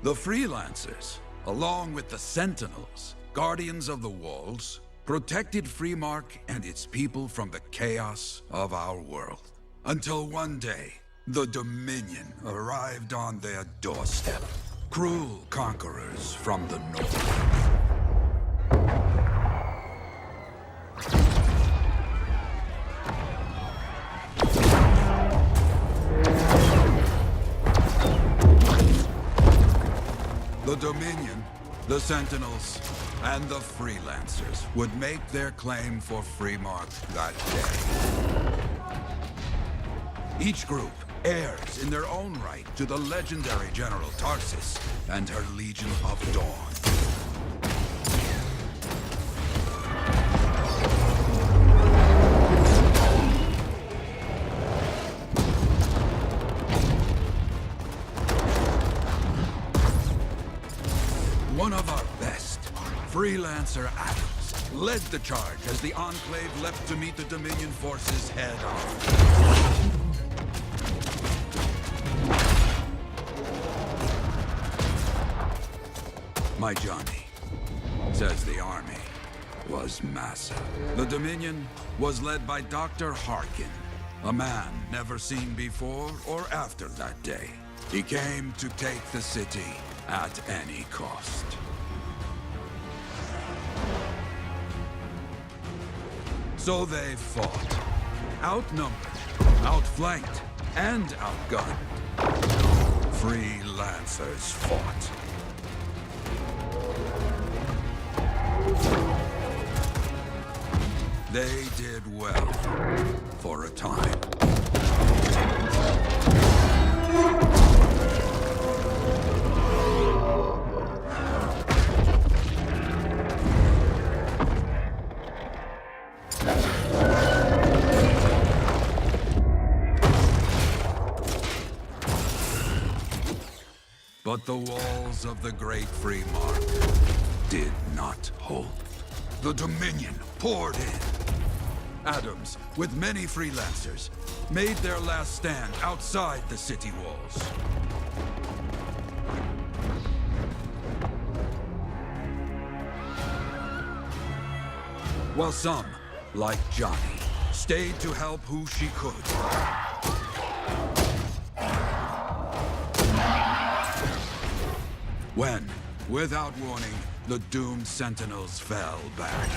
The freelancers, along with the Sentinels, guardians of the walls, protected Freemark and its people from the chaos of our world. Until one day, the Dominion arrived on their doorstep. Cruel conquerors from the north. The Dominion, the Sentinels, and the Freelancers would make their claim for Freemark that day. Each group heirs in their own right to the legendary General Tarsis and her Legion of Dawn. One of our best, Freelancer Adams, led the charge as the Enclave leapt to meet the Dominion forces head-on. My Johnny, says the army, was massive. The Dominion was led by Dr. Harkin, a man never seen before or after that day. He came to take the city at any cost. So they fought, outnumbered, outflanked, and outgunned. Freelancers fought. They did well, for a time. But the walls of the Great Freemark did not hold. The Dominion poured in. Adams, with many freelancers, made their last stand outside the city walls. While some, like Johnny, stayed to help who she could. When, without warning, the doomed Sentinels fell back.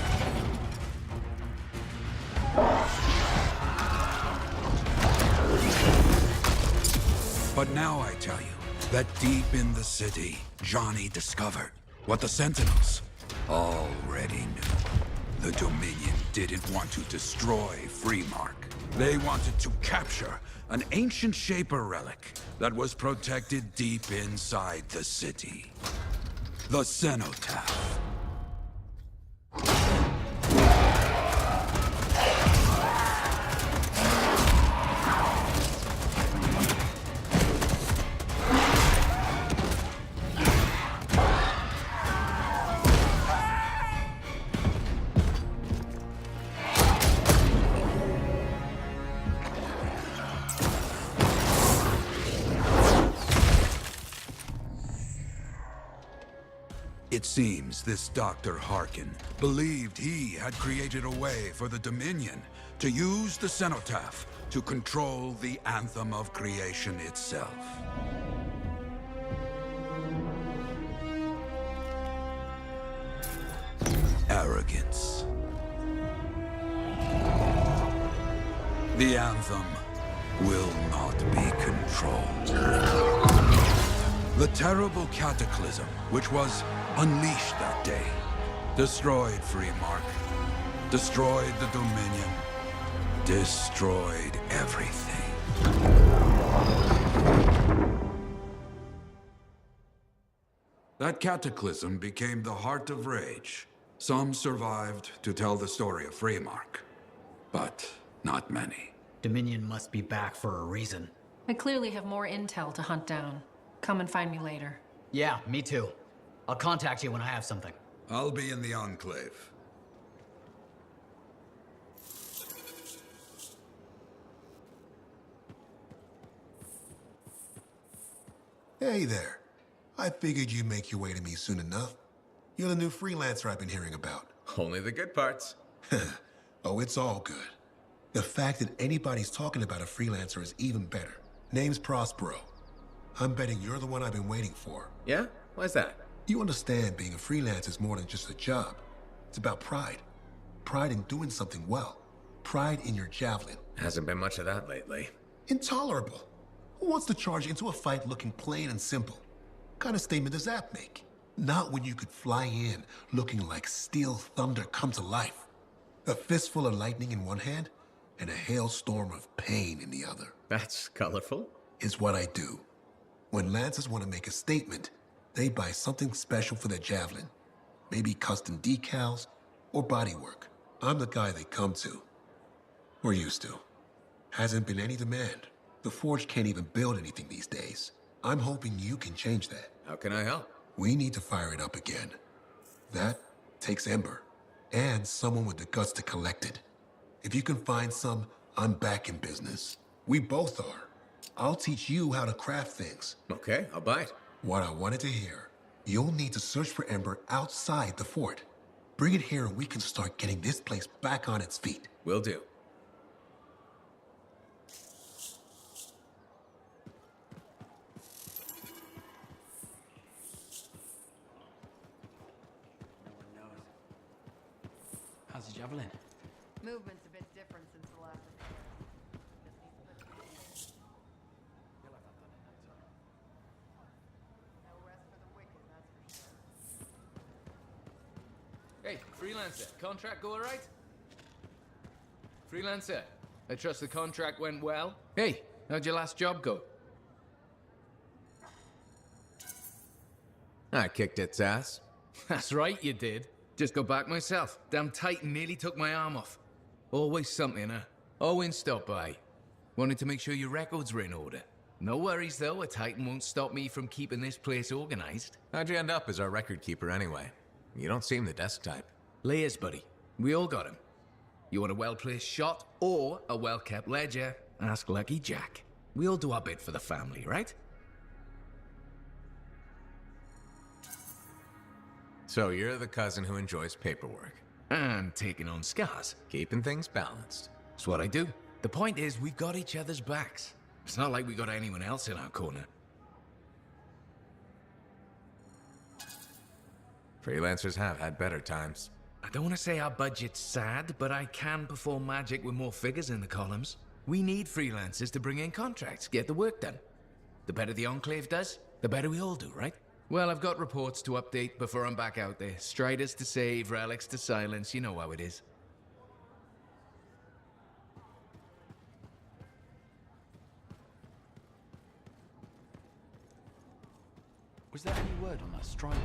But now I tell you that deep in the city, Johnny discovered what the Sentinels already knew. The Dominion didn't want to destroy Freemark. They wanted to capture an ancient Shaper relic that was protected deep inside the city. The Cenotaph. It seems this Dr. Harkin believed he had created a way for the Dominion to use the Cenotaph to control the Anthem of Creation itself. Arrogance. The Anthem will not be controlled. The terrible cataclysm which was unleashed that day destroyed Freemark, destroyed the Dominion, destroyed everything. That cataclysm became the Heart of Rage. Some survived to tell the story of Freemark, but not many. Dominion must be back for a reason. I clearly have more intel to hunt down. Come and find me later. Yeah, me too. I'll contact you when I have something. I'll be in the Enclave. Hey there. I figured you'd make your way to me soon enough. You're the new freelancer I've been hearing about. Only the good parts. Oh, it's all good. The fact that anybody's talking about a freelancer is even better. Name's Prospero. I'm betting you're the one I've been waiting for. Yeah? Why's that? You understand being a freelancer is more than just a job. It's about pride. Pride in doing something well. Pride in your javelin. Hasn't been much of that lately. Intolerable. Who wants to charge into a fight looking plain and simple? What kind of statement does that make? Not when you could fly in looking like steel thunder come to life. A fistful of lightning in one hand and a hailstorm of pain in the other. That's colorful. Is what I do. When Lancers want to make a statement, they buy something special for their javelin. Maybe custom decals or bodywork. I'm the guy they come to. Or used to. Hasn't been any demand. The Forge can't even build anything these days. I'm hoping you can change that. How can I help? We need to fire it up again. That takes Ember. And someone with the guts to collect it. If you can find some, I'm back in business. We both are. I'll teach you how to craft things. Okay, I'll bite. What I wanted to hear. You'll need to search for Ember outside the fort. Bring it here and we can start getting this place back on its feet. Will do. How's the javelin? Movement's a bit different since the last repair. No rest for the wicked, that's for sure. Hey, freelancer, contract go alright? Freelancer, I trust the contract went well. Hey, how'd your last job go? I kicked its ass. That's right, you did. Just got back myself. Damn Titan nearly took my arm off. Always something, huh? Owen stopped by. Wanted to make sure your records were in order. No worries, though. A Titan won't stop me from keeping this place organized. How'd you end up as our record keeper anyway? You don't seem the desk type. Layers, buddy. We all got him. You want a well-placed shot or a well-kept ledger? Ask Lucky Jack. We all do our bit for the family, right? So you're the cousin who enjoys paperwork. And taking on scars. Keeping things balanced. That's what I do. The point is, we've got each other's backs. It's not like we got anyone else in our corner. Freelancers have had better times. I don't want to say our budget's sad, but I can perform magic with more figures in the columns. We need freelancers to bring in contracts, get the work done. The better the Enclave does, the better we all do, right? Well, I've got reports to update before I'm back out there. Striders to save, relics to silence, you know how it is. Was there any word on that strider?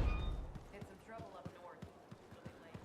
It's some trouble up north. Really late.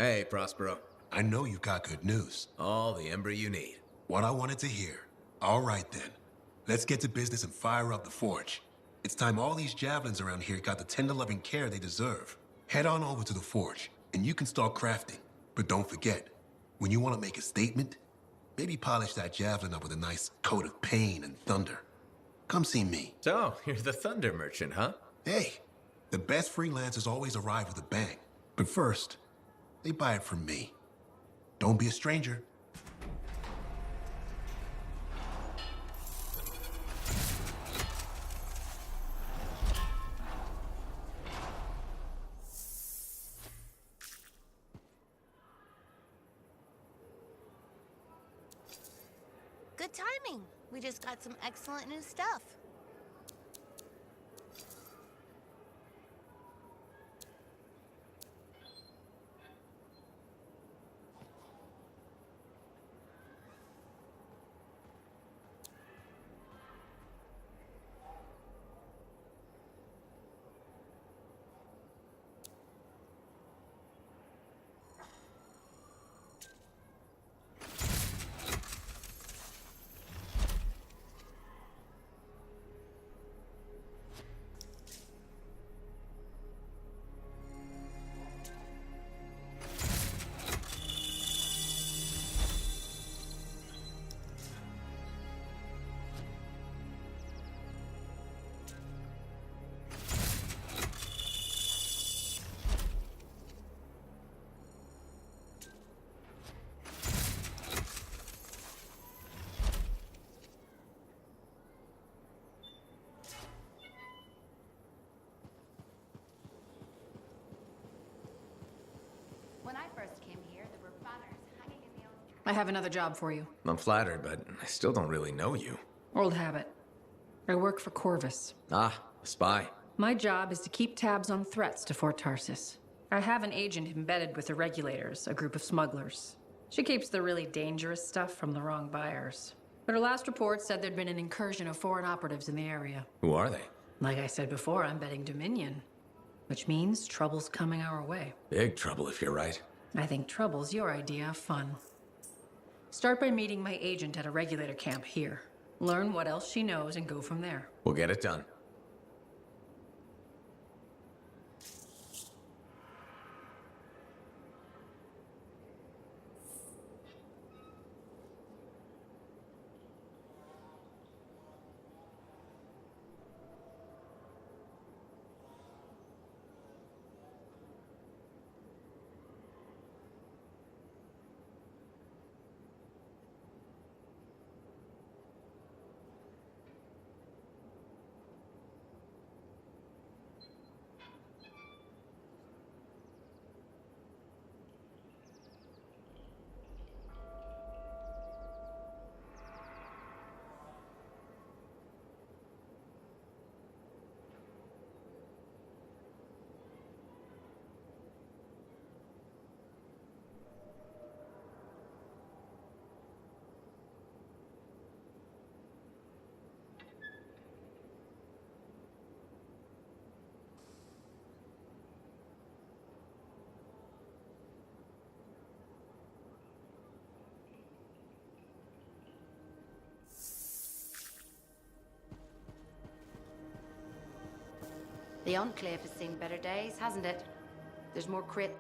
Hey, Prospero. I know you've got good news. All the ember you need. What I wanted to hear. All right, then. Let's get to business and fire up the forge. It's time all these javelins around here got the tender loving care they deserve. Head on over to the forge, and you can start crafting. But don't forget, when you want to make a statement, maybe polish that javelin up with a nice coat of pain and thunder. Come see me. So, you're the thunder merchant, huh? Hey, the best freelancers always arrive with a bang. But first, they buy it from me. Don't be a stranger. Good timing. We just got some excellent new stuff. When I first came here, there were banners hanging in the old... I have another job for you. I'm flattered, but I still don't really know you. Old habit. I work for Corvus. Ah, a spy. My job is to keep tabs on threats to Fort Tarsis. I have an agent embedded with the regulators, a group of smugglers. She keeps the really dangerous stuff from the wrong buyers. But her last report said there'd been an incursion of foreign operatives in the area. Who are they? Like I said before, I'm betting Dominion. Which means trouble's coming our way. Big trouble if you're right. I think trouble's your idea of fun. Start by meeting my agent at a regulator camp here. Learn what else she knows and go from there. We'll get it done. The Enclave has seen better days, hasn't it? There's more crit...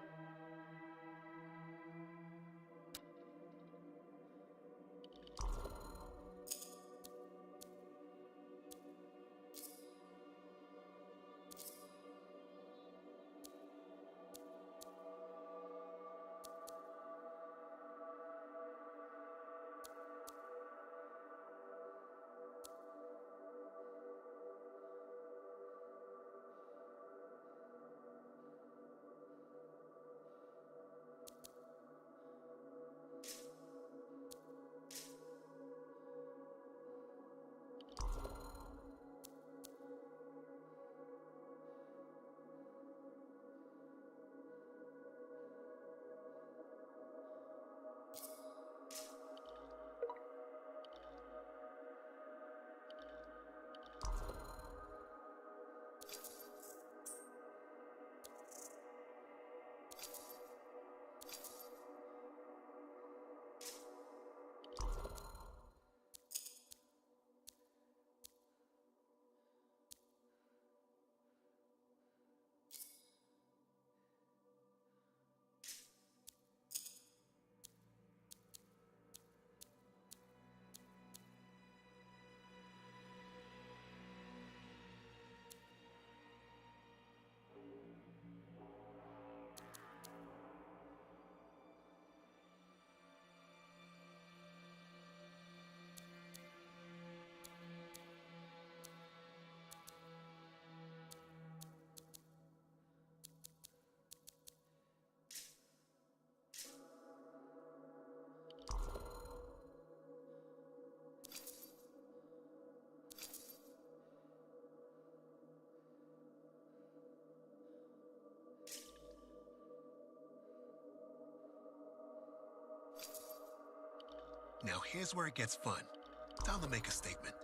Now here's where it gets fun. Time to make a statement.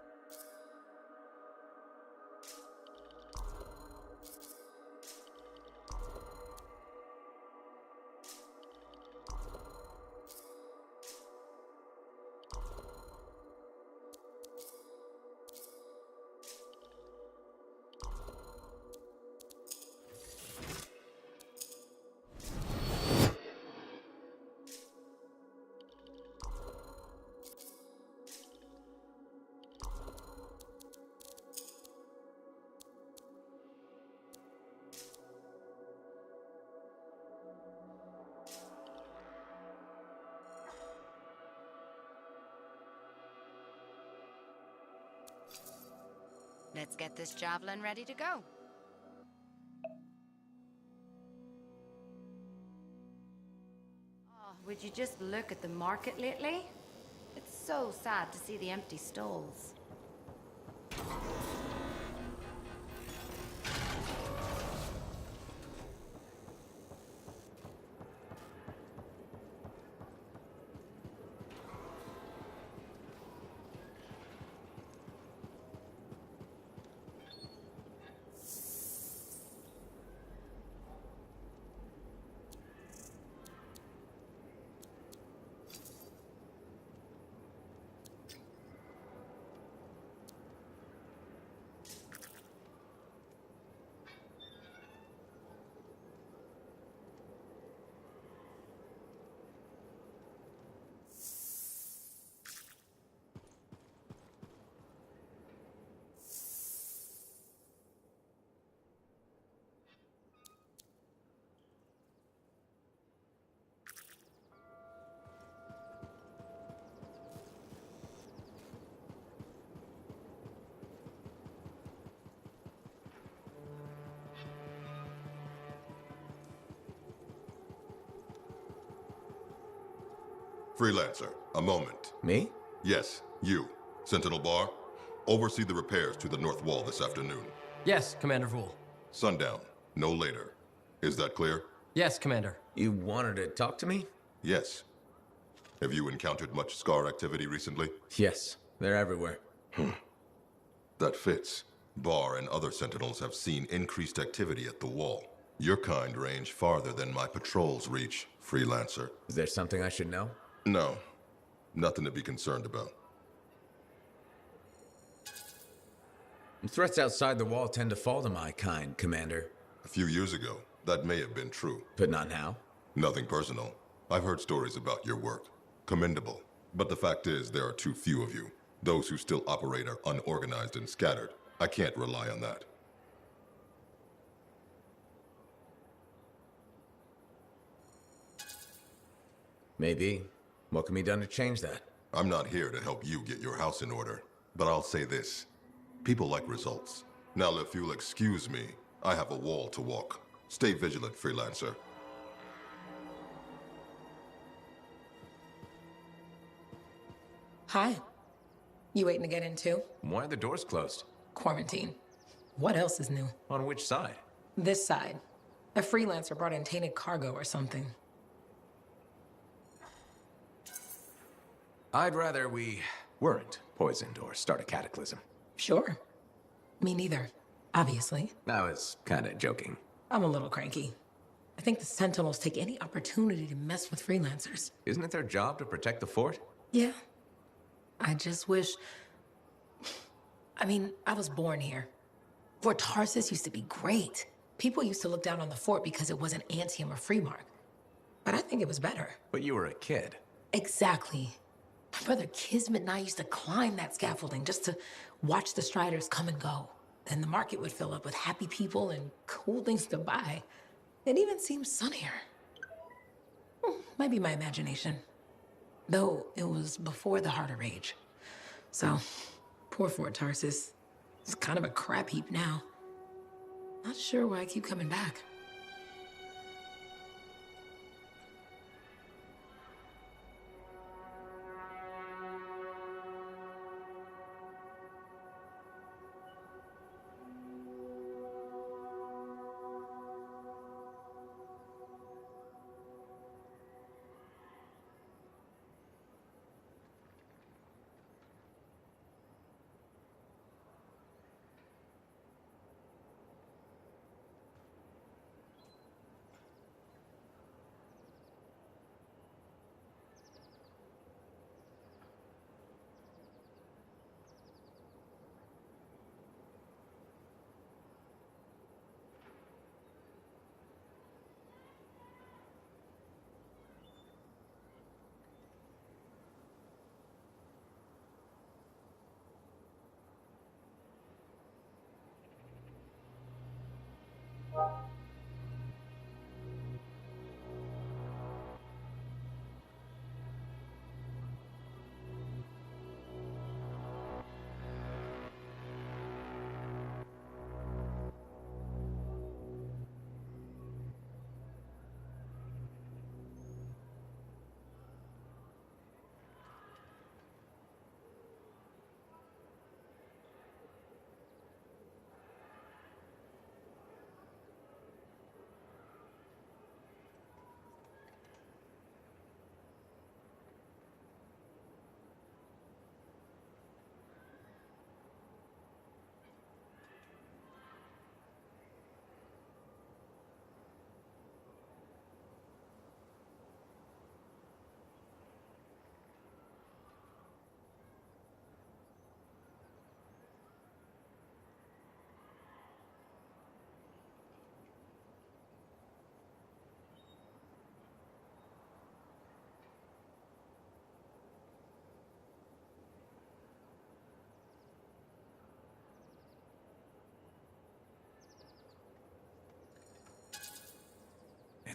Let's get this javelin ready to go. Oh, would you just look at the market lately? It's so sad to see the empty stalls. Freelancer, a moment. Me? Yes, you. Sentinel Bar, oversee the repairs to the north wall this afternoon. Yes, Commander Vool. Sundown, no later. Is that clear? Yes, Commander. You wanted to talk to me? Yes. Have you encountered much Scar activity recently? Yes, they're everywhere. That fits. Bar and other Sentinels have seen increased activity at the wall. Your kind range farther than my patrols reach, Freelancer. Is there something I should know? No. Nothing to be concerned about. Threats outside the wall tend to fall to my kind, Commander. A few years ago, that may have been true. But not now? Nothing personal. I've heard stories about your work. Commendable. But the fact is, there are too few of you. Those who still operate are unorganized and scattered. I can't rely on that. Maybe. What can be done to change that? I'm not here to help you get your house in order, but I'll say this. People like results. Now, if you'll excuse me, I have a wall to walk. Stay vigilant, Freelancer. Hi. You waiting to get in too? Why are the doors closed? Quarantine. What else is new? On which side? This side. A freelancer brought in tainted cargo or something. I'd rather we weren't poisoned or start a cataclysm. Sure. Me neither, obviously. I was kinda joking. I'm a little cranky. I think the Sentinels take any opportunity to mess with freelancers. Isn't it their job to protect the fort? Yeah. I just wish... I mean, I was born here. Fort Tarsus used to be great. People used to look down on the fort because it wasn't Anthem or Freemark. But I think it was better. But you were a kid. Exactly. My brother Kismet and I used to climb that scaffolding just to watch the Striders come and go. Then the market would fill up with happy people and cool things to buy. It even seemed sunnier. Might be my imagination. Though it was before the Heart of Rage. So, poor Fort Tarsus. It's kind of a crap heap now. Not sure why I keep coming back.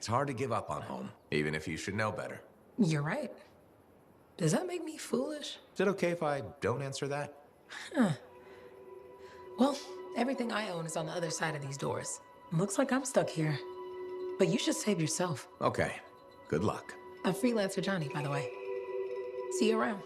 It's hard to give up on home, even if you should know better. You're right. Does that make me foolish? Is it okay if I don't answer that? Huh. Well, everything I own is on the other side of these doors. Looks like I'm stuck here. But you should save yourself. Okay. Good luck. I'm Freelancer Johnny, by the way. See you around.